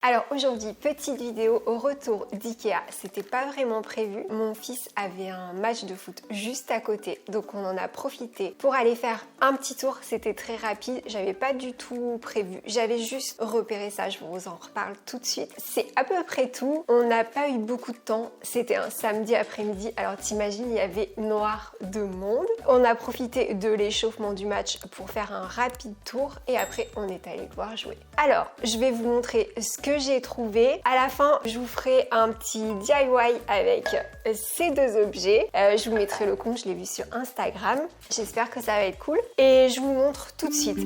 Alors aujourd'hui, petite vidéo au retour d'IKEA. C'était pas vraiment prévu. Mon fils avait un match de foot juste à côté, donc on en a profité pour aller faire un petit tour. C'était très rapide, j'avais pas du tout prévu. J'avais juste repéré ça, je vous en reparle tout de suite. C'est à peu près tout. On n'a pas eu beaucoup de temps. C'était un samedi après-midi, alors t'imagines, il y avait noir de monde. On a profité de l'échauffement du match pour faire un rapide tour et après on est allé voir jouer. Alors, je vais vous montrer ce que j'ai trouvé. À la fin, je vous ferai un petit DIY avec ces deux objets. Je vous mettrai le compte, je l'ai vu sur Instagram. J'espère que ça va être cool. Et je vous montre tout de suite.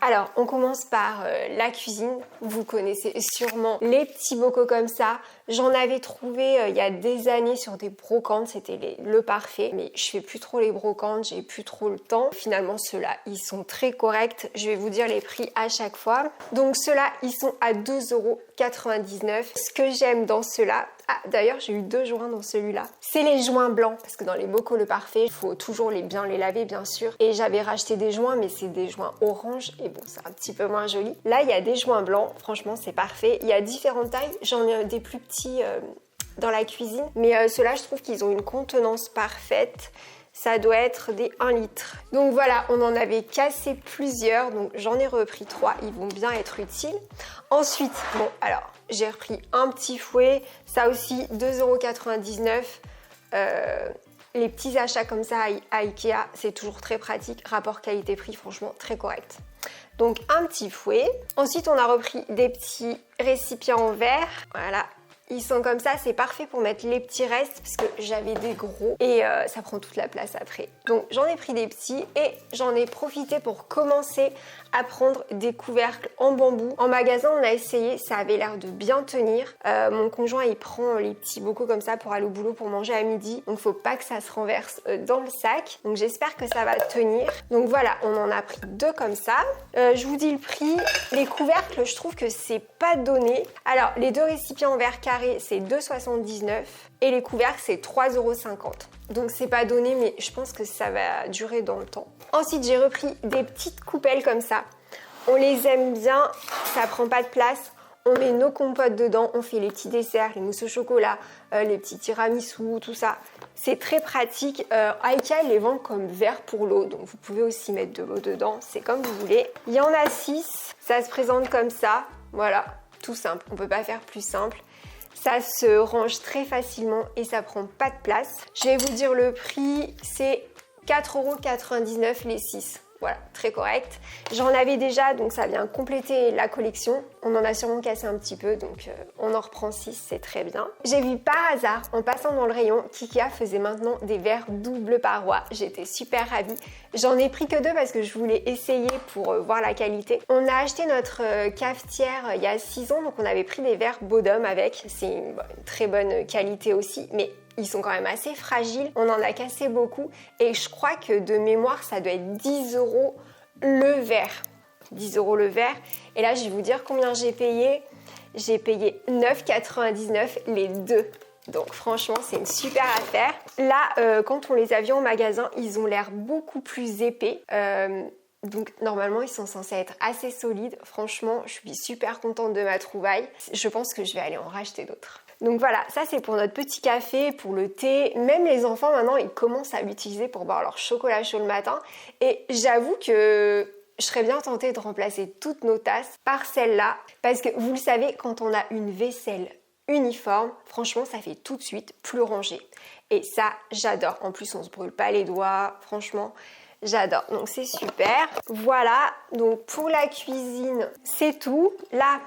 Alors, on commence par la cuisine. Vous connaissez sûrement les petits bocaux comme ça. J'en avais trouvé il y a des années sur des brocantes, c'était le parfait. Mais je fais plus trop les brocantes, j'ai plus trop le temps. Finalement, ceux-là, ils sont très corrects. Je vais vous dire les prix à chaque fois. Donc ceux-là, ils sont à 2,99 €. Ce que j'aime dans ceux-là, d'ailleurs, j'ai eu 2 joints dans celui-là. C'est les joints blancs, parce que dans les bocaux le parfait, il faut toujours bien les laver, bien sûr. Et j'avais racheté des joints, mais c'est des joints orange, et bon, c'est un petit peu moins joli. Là, il y a des joints blancs, franchement, c'est parfait. Il y a différentes tailles, j'en ai des plus petits dans la cuisine, mais ceux-là, je trouve qu'ils ont une contenance parfaite. Ça doit être des 1 litre. Donc voilà, on en avait cassé plusieurs, donc j'en ai repris 3, ils vont bien être utiles. Ensuite, bon, alors, j'ai repris un petit fouet, ça aussi 2,99 €. Les petits achats comme ça à Ikea, c'est toujours très pratique, rapport qualité-prix, franchement, très correct. Donc un petit fouet. Ensuite, on a repris des petits récipients en verre, voilà. Ils sont comme ça, c'est parfait pour mettre les petits restes parce que j'avais des gros et ça prend toute la place après. Donc j'en ai pris des petits et j'en ai profité pour commencer à prendre des couvercles en bambou. En magasin, on a essayé, ça avait l'air de bien tenir. Mon conjoint, il prend les petits bocaux comme ça pour aller au boulot, pour manger à midi. Donc faut pas que ça se renverse dans le sac. Donc j'espère que ça va tenir. Donc voilà, on en a pris 2 comme ça. Je vous dis le prix. Les couvercles, je trouve que c'est pas donné. Alors les 2 récipients en verre carré, c'est 2,79 € et les couvercles c'est 3,50 €. Donc c'est pas donné, mais je pense que ça va durer dans le temps. Ensuite, j'ai repris des petites coupelles comme ça. On les aime bien, ça prend pas de place. On met nos compotes dedans, on fait les petits desserts, les mousses au chocolat, les petits tiramisu, tout ça. C'est très pratique. Ikea, ils les vendent comme verre pour l'eau, donc vous pouvez aussi mettre de l'eau dedans, c'est comme vous voulez. Il y en a 6, ça se présente comme ça. Voilà, tout simple, on peut pas faire plus simple. Ça se range très facilement et ça prend pas de place. Je vais vous dire le prix, c'est 4,99 € les 6. Voilà, très correct. J'en avais déjà, donc ça vient compléter la collection. On en a sûrement cassé un petit peu, donc on en reprend 6, c'est très bien. J'ai vu par hasard, en passant dans le rayon, qu'IKEA faisait maintenant des verres double paroi. J'étais super ravie. J'en ai pris que 2 parce que je voulais essayer pour voir la qualité. On a acheté notre cafetière il y a 6 ans, donc on avait pris des verres Bodum avec. C'est une très bonne qualité aussi, mais ils sont quand même assez fragiles, on en a cassé beaucoup et je crois que de mémoire ça doit être 10 € le verre. 10 € le verre. Et là je vais vous dire combien j'ai payé. J'ai payé 9,99 € les 2. Donc franchement c'est une super affaire. Là quand on les a vus en magasin, ils ont l'air beaucoup plus épais. Donc normalement ils sont censés être assez solides. Franchement je suis super contente de ma trouvaille. Je pense que je vais aller en racheter d'autres. Donc voilà, ça c'est pour notre petit café, pour le thé. Même les enfants maintenant ils commencent à l'utiliser pour boire leur chocolat chaud le matin. Et j'avoue que je serais bien tentée de remplacer toutes nos tasses par celle-là. Parce que vous le savez, quand on a une vaisselle uniforme, franchement ça fait tout de suite plus rangé. Et ça j'adore. En plus on se brûle pas les doigts, franchement j'adore. Donc c'est super. Voilà, donc pour la cuisine c'est tout. Là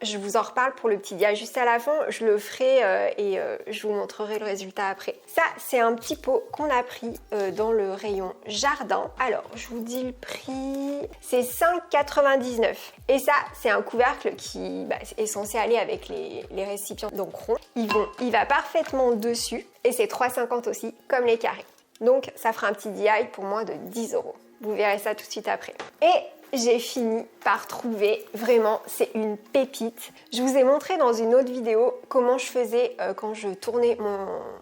je vous en reparle pour le petit dia juste à la fin, je le ferai et je vous montrerai le résultat après. Ça, c'est un petit pot qu'on a pris dans le rayon jardin. Alors, je vous dis le prix, c'est 5,99 €. Et ça, c'est un couvercle qui est censé aller avec les récipients donc ronds. Il va parfaitement dessus et c'est 3,50 € aussi, comme les carrés. Donc, ça fera un petit DIY pour moins de 10 €. Vous verrez ça tout de suite après. Et j'ai fini par trouver, vraiment, c'est une pépite. Je vous ai montré dans une autre vidéo comment je faisais quand je tournais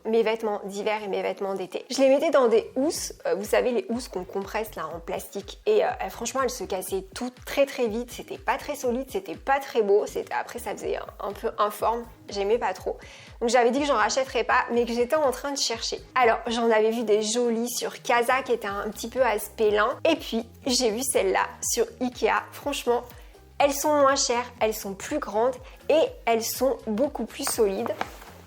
mes vêtements d'hiver et mes vêtements d'été. Je les mettais dans des housses, vous savez les housses qu'on compresse là en plastique, et franchement elles se cassaient toutes très très vite, c'était pas très solide, c'était pas très beau, après ça faisait un peu informe, j'aimais pas trop. Donc j'avais dit que j'en rachèterais pas, mais que j'étais en train de chercher. Alors j'en avais vu des jolies sur Casa qui étaient un petit peu aspect lin, et puis j'ai vu celle-là sur Ikea. Franchement, elles sont moins chères, elles sont plus grandes et elles sont beaucoup plus solides.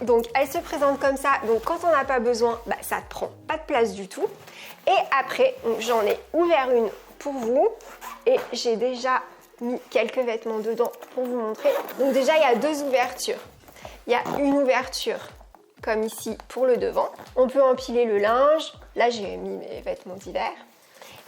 Donc elles se présentent comme ça, donc quand on n'a pas besoin, ça ne prend pas de place du tout. Et après, j'en ai ouvert une pour vous et j'ai déjà mis quelques vêtements dedans pour vous montrer. Donc déjà, il y a deux ouvertures. Il y a une ouverture comme ici pour le devant. On peut empiler le linge. Là, j'ai mis mes vêtements d'hiver.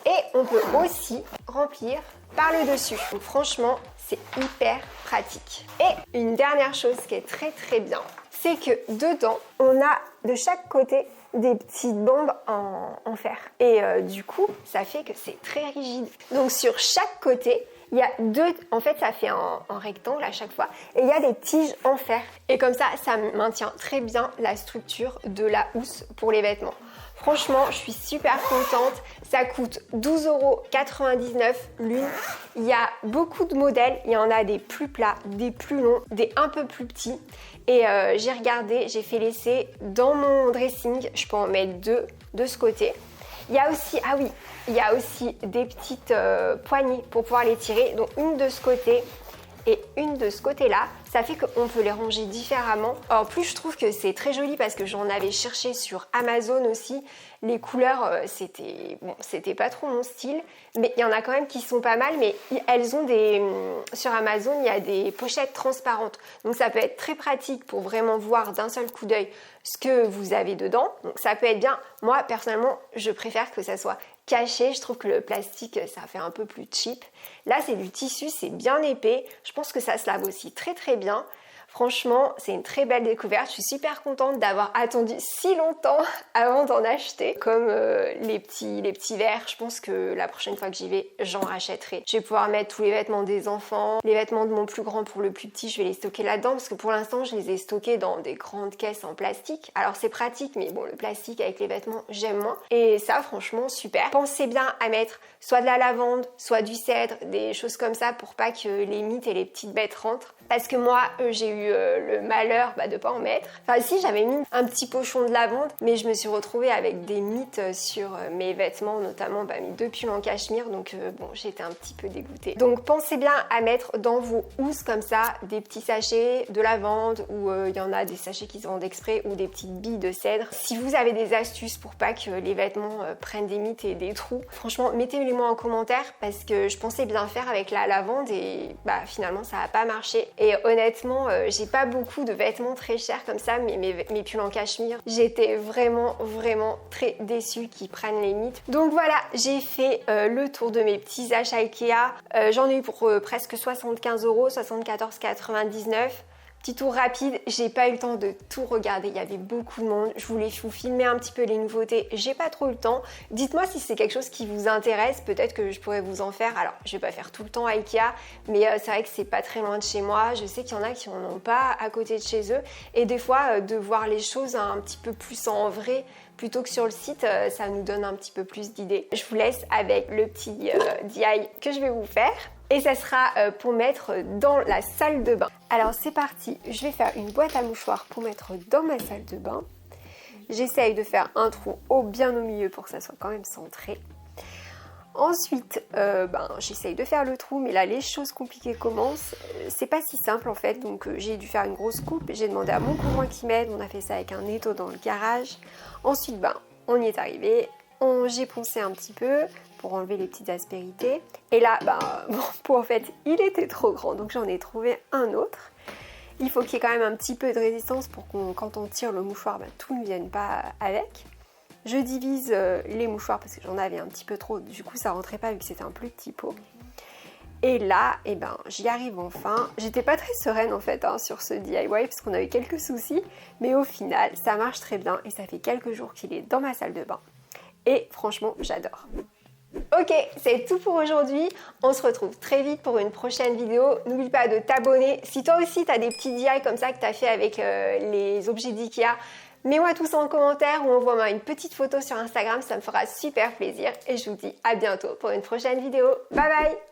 Et on peut aussi remplir par le dessus. Donc franchement, c'est hyper pratique. Et une dernière chose qui est très très bien, c'est que dedans, on a de chaque côté des petites bombes en fer. Et du coup, ça fait que c'est très rigide. Donc sur chaque côté, il y a deux, en fait ça fait un rectangle à chaque fois, et il y a des tiges en fer. Et comme ça maintient très bien la structure de la housse pour les vêtements. Franchement, je suis super contente. Ça coûte 12,99 € l'une. Il y a beaucoup de modèles. Il y en a des plus plats, des plus longs, des un peu plus petits. Et j'ai regardé, j'ai fait l'essai dans mon dressing. Je peux en mettre deux de ce côté. Il y a aussi, ah oui, il y a aussi des petites poignées pour pouvoir les tirer. Donc une de ce côté et une de ce côté-là. Ça fait qu'on peut les ranger différemment. En plus, je trouve que c'est très joli parce que j'en avais cherché sur Amazon aussi. Les couleurs, c'était pas trop mon style. Mais il y en a quand même qui sont pas mal. Mais elles ont sur Amazon, il y a des pochettes transparentes. Donc ça peut être très pratique pour vraiment voir d'un seul coup d'œil ce que vous avez dedans. Donc ça peut être bien. Moi, personnellement, je préfère que ça soit caché. Je trouve que le plastique, ça fait un peu plus cheap. Là, c'est du tissu, c'est bien épais. Je pense que ça se lave aussi très très bien. Franchement, c'est une très belle découverte. Je suis super contente d'avoir attendu si longtemps avant d'en acheter. Comme les petits verres, je pense que la prochaine fois que j'y vais, j'en rachèterai. Je vais pouvoir mettre tous les vêtements des enfants, les vêtements de mon plus grand pour le plus petit, je vais les stocker là-dedans parce que pour l'instant, je les ai stockés dans des grandes caisses en plastique. Alors c'est pratique, mais bon, le plastique avec les vêtements, j'aime moins. Et ça, franchement, super. Pensez bien à mettre soit de la lavande, soit du cèdre, des choses comme ça pour pas que les mites et les petites bêtes rentrent. Parce que moi, j'ai eu le malheur de pas en mettre. Enfin si, j'avais mis un petit pochon de lavande, mais je me suis retrouvée avec des mites sur mes vêtements, notamment mes deux pulls en cachemire, donc bon, j'étais un petit peu dégoûtée. Donc pensez bien à mettre dans vos housses comme ça des petits sachets de lavande, ou il y en a des sachets qui se vendent exprès, ou des petites billes de cèdre. Si vous avez des astuces pour pas que les vêtements prennent des mites et des trous, franchement, mettez-les moi en commentaire, parce que je pensais bien faire avec la lavande et finalement ça n'a pas marché. Et honnêtement, j'ai pas beaucoup de vêtements très chers comme ça, mais mes pulls en cachemire, j'étais vraiment très déçue qu'ils prennent les mites. Donc voilà, j'ai fait le tour de mes petits achats Ikea. J'en ai eu pour presque 75 €, 74,99 €. Petit tour rapide, j'ai pas eu le temps de tout regarder, il y avait beaucoup de monde. Je voulais vous filmer un petit peu les nouveautés, j'ai pas trop eu le temps. Dites-moi si c'est quelque chose qui vous intéresse, peut-être que je pourrais vous en faire. Alors, je vais pas faire tout le temps à Ikea, mais c'est vrai que c'est pas très loin de chez moi. Je sais qu'il y en a qui en ont pas à côté de chez eux. Et des fois, de voir les choses un petit peu plus en vrai, plutôt que sur le site, ça nous donne un petit peu plus d'idées. Je vous laisse avec le petit DIY que je vais vous faire. Et ça sera pour mettre dans la salle de bain. Alors c'est parti, je vais faire une boîte à mouchoirs pour mettre dans ma salle de bain. J'essaye de faire un trou bien au milieu pour que ça soit quand même centré. Ensuite, j'essaye de faire le trou, mais là les choses compliquées commencent. C'est pas si simple en fait, donc j'ai dû faire une grosse coupe. J'ai demandé à mon conjoint qui m'aide, on a fait ça avec un étau dans le garage. Ensuite, on y est arrivé. J'ai poncé un petit peu pour enlever les petites aspérités. Et là, mon pot en fait, il était trop grand, donc j'en ai trouvé un autre. Il faut qu'il y ait quand même un petit peu de résistance pour quand on tire le mouchoir, tout ne vienne pas avec. Je divise les mouchoirs parce que j'en avais un petit peu trop, du coup ça rentrait pas vu que c'était un plus petit pot. Et là, j'y arrive enfin. J'étais pas très sereine en fait sur ce DIY parce qu'on a eu quelques soucis, mais au final ça marche très bien et ça fait quelques jours qu'il est dans ma salle de bain. Et franchement, j'adore. Ok, c'est tout pour aujourd'hui. On se retrouve très vite pour une prochaine vidéo. N'oublie pas de t'abonner. Si toi aussi tu as des petits DIY comme ça que tu as fait avec les objets d'IKEA, mets-moi tout ça en commentaire ou envoie-moi une petite photo sur Instagram, ça me fera super plaisir. Et je vous dis à bientôt pour une prochaine vidéo. Bye bye!